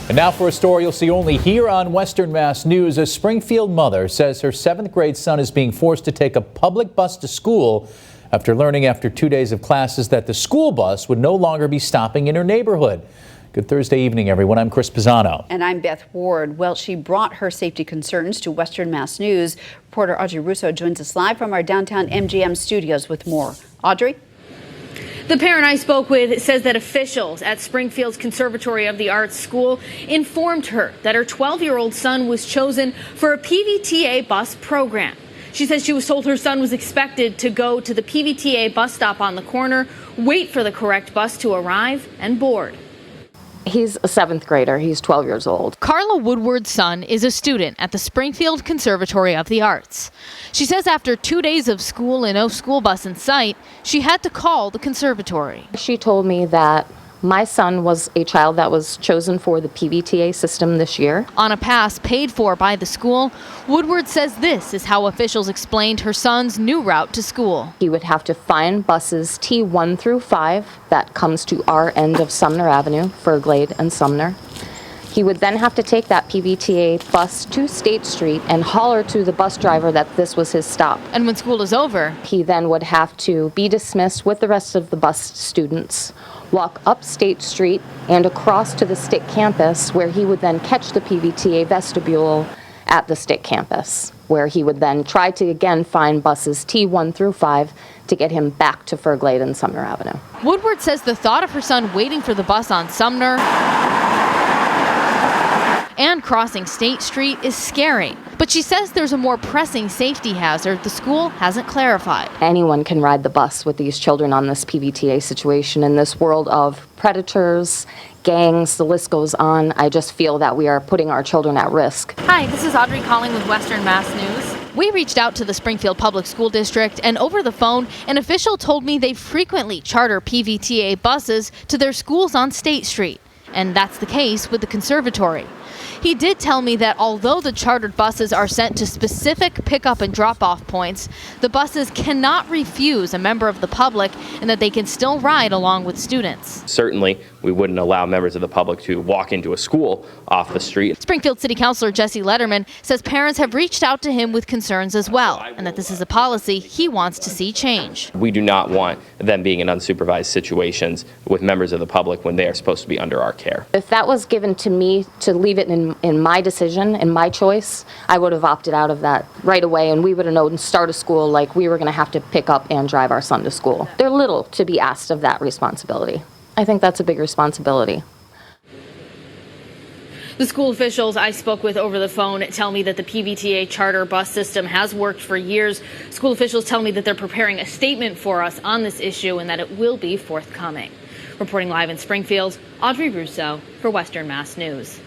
And now for a story you'll see only here on Western Mass News. A Springfield mother says her 7th grade son is being forced to take a public bus to school after learning after 2 days of classes that the school bus would no longer be stopping in her neighborhood. Good Thursday evening, everyone. I'm Chris Pisano. And I'm Beth Ward. Well, she brought her safety concerns to Western Mass News. Reporter Audrey Russo joins us live from our downtown MGM studios with more. Audrey? The parent I spoke with says that officials at Springfield's Conservatory of the Arts School informed her that her 12-year-old son was chosen for a PVTA bus program. She says she was told her son was expected to go to the PVTA bus stop on the corner, wait for the correct bus to arrive, and board. He's a 7th grader. He's 12 years old. Carla Woodward's son is a student at the Springfield Conservatory of the Arts. She says after 2 days of school and no school bus in sight, she had to call the conservatory. She told me that my son was a child that was chosen for the PVTA system this year. On a pass paid for by the school, Woodward says this is how officials explained her son's new route to school. He would have to find buses T1 through 5 that comes to our end of Sumner Avenue, Ferglade and Sumner. He would then have to take that PVTA bus to State Street and holler to the bus driver that this was his stop. And when school is over, he then would have to be dismissed with the rest of the bus students, walk up State Street and across to the Stick campus, where he would then catch the PVTA vestibule at the Stick campus, where he would then try to again find buses T1 through 5 to get him back to Ferglade and Sumner Avenue. Woodward says the thought of her son waiting for the bus on Sumner and crossing State Street is scary. But she says there's a more pressing safety hazard the school hasn't clarified. Anyone can ride the bus with these children on this PVTA situation. In this world of predators, gangs, the list goes on. I just feel that we are putting our children at risk. Hi, this is Audrey calling with Western Mass News. We reached out to the Springfield Public School District, and over the phone, an official told me they frequently charter PVTA buses to their schools on State Street. And that's the case with the conservatory. He did tell me that although the chartered buses are sent to specific pickup and drop-off points, the buses cannot refuse a member of the public and that they can still ride along with students. Certainly, we wouldn't allow members of the public to walk into a school off the street. Springfield City Councilor Jesse Letterman says parents have reached out to him with concerns as well, and that this is a policy he wants to see change. We do not want them being in unsupervised situations with members of the public when they are supposed to be under our care. If that was given to me to leave it in my decision, in my choice, I would have opted out of that right away, and we would have known start of school like we were going to have to pick up and drive our son to school. They're little to be asked of that responsibility. I think that's a big responsibility. The school officials I spoke with over the phone tell me that the PVTA charter bus system has worked for years. School officials tell me that they're preparing a statement for us on this issue and that it will be forthcoming. Reporting live in Springfield, Audrey Russo for Western Mass News.